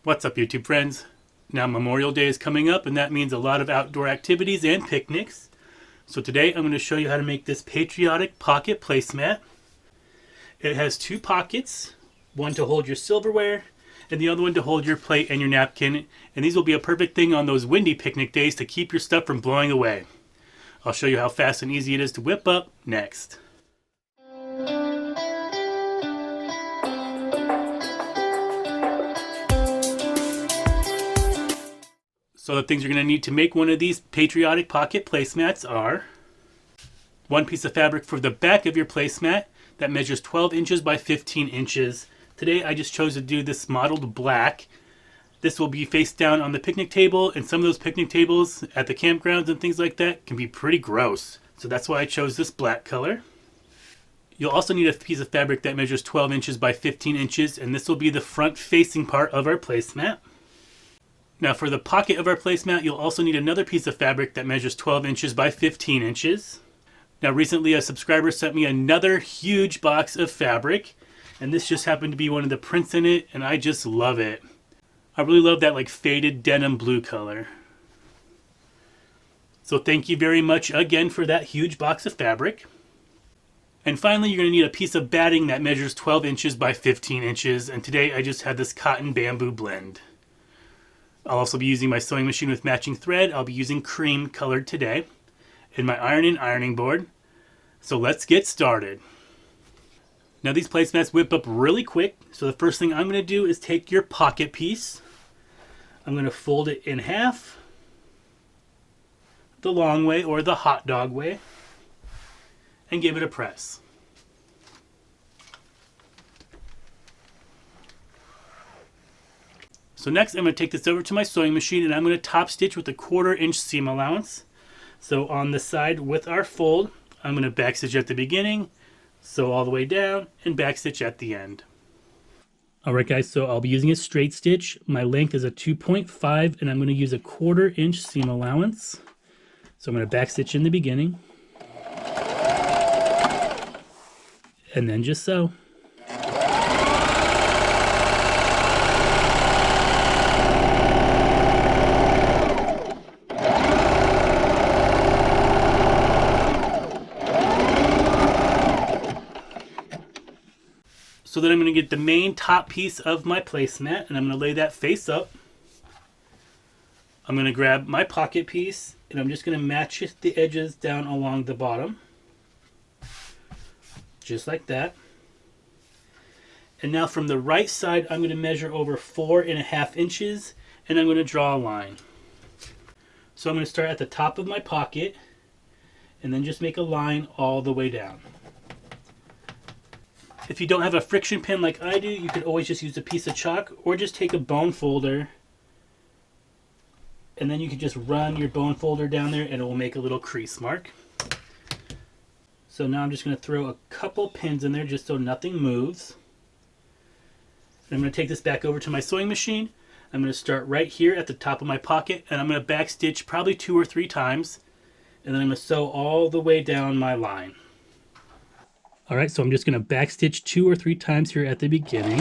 What's up, YouTube friends? Now Memorial Day is coming up, and that means a lot of outdoor activities and picnics. So today I'm going to show you how to make this Patriotic pocket placemat. It has two pockets, one to hold your silverware and the other one to hold your plate and your napkin. And these will be a perfect thing on those windy picnic days to keep your stuff from blowing away. I'll show you how fast and easy it is to whip up next. So the things you're going to need to make one of these Patriotic pocket placemats are one piece of fabric for the back of your placemat that measures 12 inches by 15 inches. Today I just chose to do this mottled black. This will be face down on the picnic table, and some of those picnic tables at the campgrounds and things like that can be pretty gross. So that's why I chose this black color. You'll also need a piece of fabric that measures 12 inches by 15 inches, and this will be the front facing part of our placemat. Now for the pocket of our placemat, you'll also need another piece of fabric that measures 12 inches by 15 inches. Now recently a subscriber sent me another huge box of fabric, and this just happened to be one of the prints in it, and I just love it. I really love that like faded denim blue color. So thank you very much again for that huge box of fabric. And finally, you're going to need a piece of batting that measures 12 inches by 15 inches, and today I just had this cotton bamboo blend. I'll also be using my sewing machine with matching thread. I'll be using cream colored today, and my ironing board. So let's get started. Now these placemats whip up really quick, so the first thing I'm going to do is take your pocket piece. I'm going to fold it in half, the long way or the hot dog way, and give it a press. So next I'm going to take this over to my sewing machine, and I'm going to top stitch with a 1/4 inch seam allowance. So on the side with our fold, I'm going to back stitch at the beginning, sew all the way down, and back stitch at the end. Alright guys, so I'll be using a straight stitch. My length is a 2.5, and I'm going to use a 1/4 inch seam allowance. So I'm going to back stitch in the beginning, and then just sew. So then I'm going to get the main top piece of my placemat, and I'm going to lay that face up. I'm going to grab my pocket piece, and I'm just going to match the edges down along the bottom. Just like that. And now from the right side, I'm going to measure over 4.5 inches, and I'm going to draw a line. So I'm going to start at the top of my pocket, and then just make a line all the way down. If you don't have a friction pin like I do, you could always just use a piece of chalk, or just take a bone folder, and then you can just run your bone folder down there and it will make a little crease mark. So now I'm just going to throw a couple pins in there just so nothing moves. And I'm going to take this back over to my sewing machine. I'm going to start right here at the top of my pocket, and I'm going to back stitch probably 2 or 3 times, and then I'm going to sew all the way down my line. Alright, so I'm just going to back stitch 2 or 3 times here at the beginning.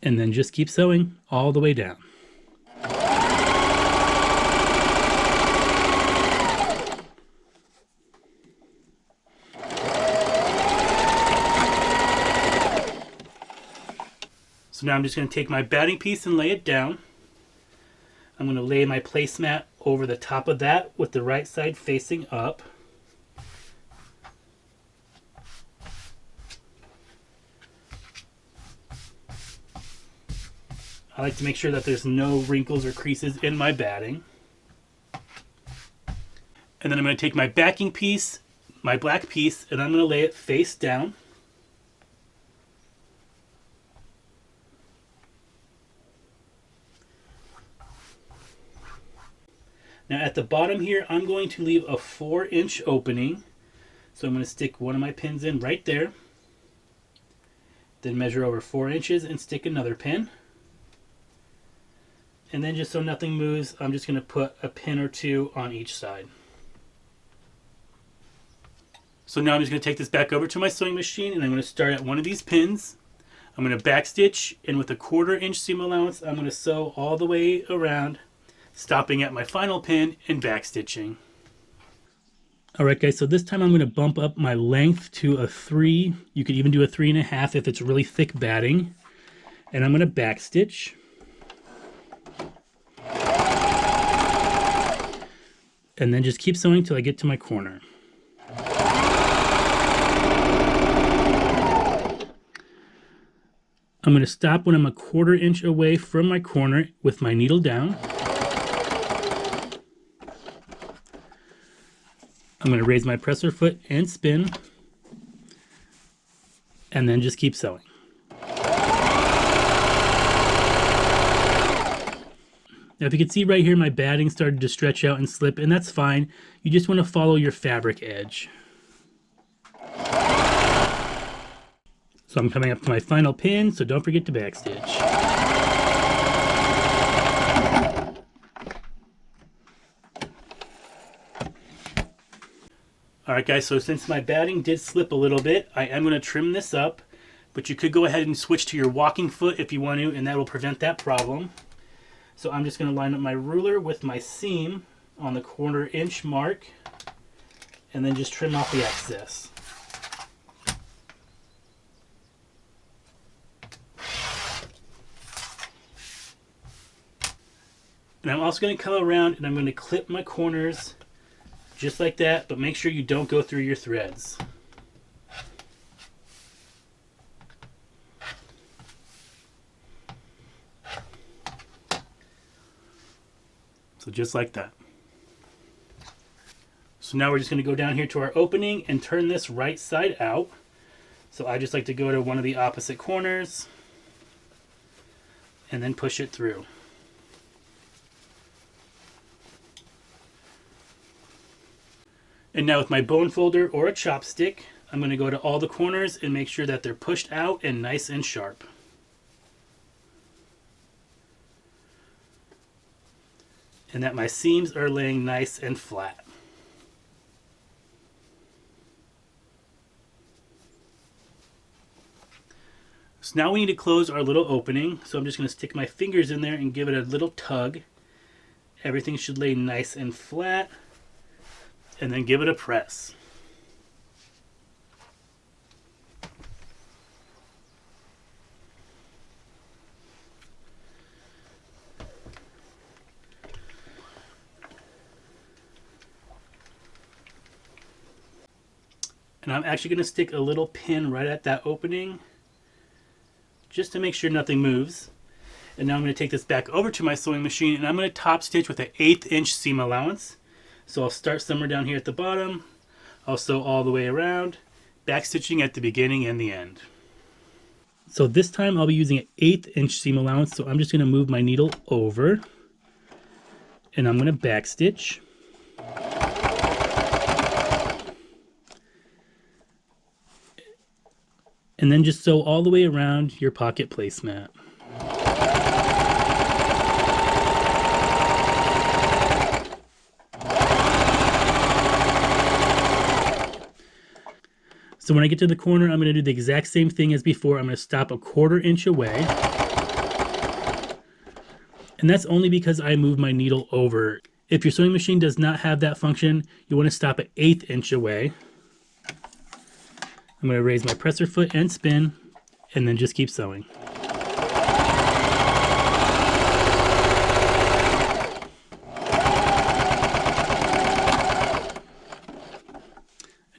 And then just keep sewing all the way down. So now I'm just going to take my batting piece and lay it down. I'm going to lay my placemat over the top of that with the right side facing up. I like to make sure that there's no wrinkles or creases in my batting. And then I'm going to take my backing piece, my black piece, and I'm going to lay it face down. Now at the bottom here, I'm going to leave a 4-inch opening. So I'm going to stick one of my pins in right there. Then measure over 4 inches and stick another pin. And then just so nothing moves, I'm just going to put a pin or 2 on each side. So now I'm just going to take this back over to my sewing machine, and I'm going to start at one of these pins. I'm going to backstitch, and with a 1/4 inch seam allowance, I'm going to sew all the way around, stopping at my final pin and backstitching. Alright guys, so this time I'm going to bump up my length to a 3. You could even do a 3.5 if it's really thick batting. And I'm going to backstitch. And then just keep sewing till I get to my corner. I'm going to stop when I'm a 1/4 inch away from my corner with my needle down. I'm going to raise my presser foot and spin, and then just keep sewing. Now if you can see right here, my batting started to stretch out and slip, and that's fine. You just want to follow your fabric edge. So I'm coming up to my final pin, so don't forget to backstitch. Alright guys, so since my batting did slip a little bit, I am going to trim this up, but you could go ahead and switch to your walking foot if you want to, and that will prevent that problem. So I'm just going to line up my ruler with my seam on the 1/4 inch mark, and then just trim off the excess. And I'm also going to come around and I'm going to clip my corners just like that, but make sure you don't go through your threads. So just like that. So now we're just going to go down here to our opening and turn this right side out. So I just like to go to one of the opposite corners and then push it through. And now with my bone folder or a chopstick, I'm going to go to all the corners and make sure that they're pushed out and nice and sharp. And that my seams are laying nice and flat. So now we need to close our little opening. So I'm just going to stick my fingers in there and give it a little tug. Everything should lay nice and flat. And then give it a press. And I'm actually going to stick a little pin right at that opening just to make sure nothing moves. And now I'm going to take this back over to my sewing machine, and I'm going to top stitch with an 1/8 inch seam allowance. So I'll start somewhere down here at the bottom. I'll sew all the way around, back stitching at the beginning and the end. So this time I'll be using an 1/8 inch seam allowance, so I'm just going to move my needle over, and I'm going to back stitch. And then just sew all the way around your pocket placemat. So when I get to the corner, I'm going to do the exact same thing as before. I'm going to stop a 1/4 inch away. And that's only because I moved my needle over. If your sewing machine does not have that function, you want to stop at 1/8 inch away. I'm going to raise my presser foot and spin, and then just keep sewing.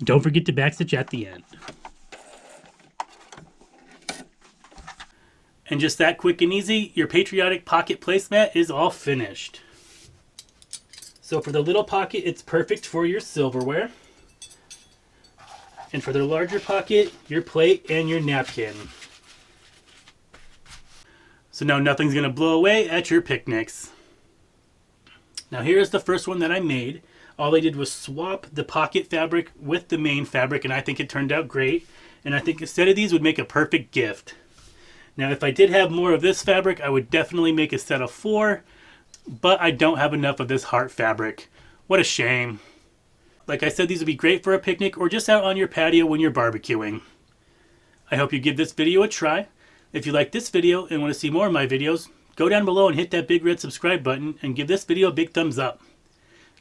Don't forget to backstitch at the end. And just that quick and easy, your Patriotic pocket placemat is all finished. So for the little pocket, it's perfect for your silverware. And for the larger pocket, your plate and your napkin. So now nothing's going to blow away at your picnics. Now here's the first one that I made. All I did was swap the pocket fabric with the main fabric, and I think it turned out great. And I think a set of these would make a perfect gift. Now if I did have more of this fabric, I would definitely make a set of 4, but I don't have enough of this heart fabric. What a shame. Like I said, these would be great for a picnic or just out on your patio when you're barbecuing. I hope you give this video a try. If you like this video and want to see more of my videos, go down below and hit that big red subscribe button and give this video a big thumbs up.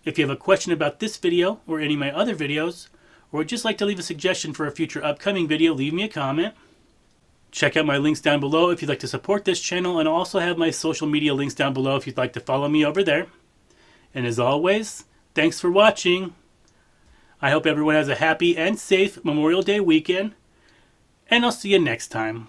If you have a question about this video or any of my other videos, or would just like to leave a suggestion for a future upcoming video, leave me a comment. Check out my links down below if you'd like to support this channel, and I'll also have my social media links down below if you'd like to follow me over there. And as always, thanks for watching. I hope everyone has a happy and safe Memorial Day weekend, and I'll see you next time.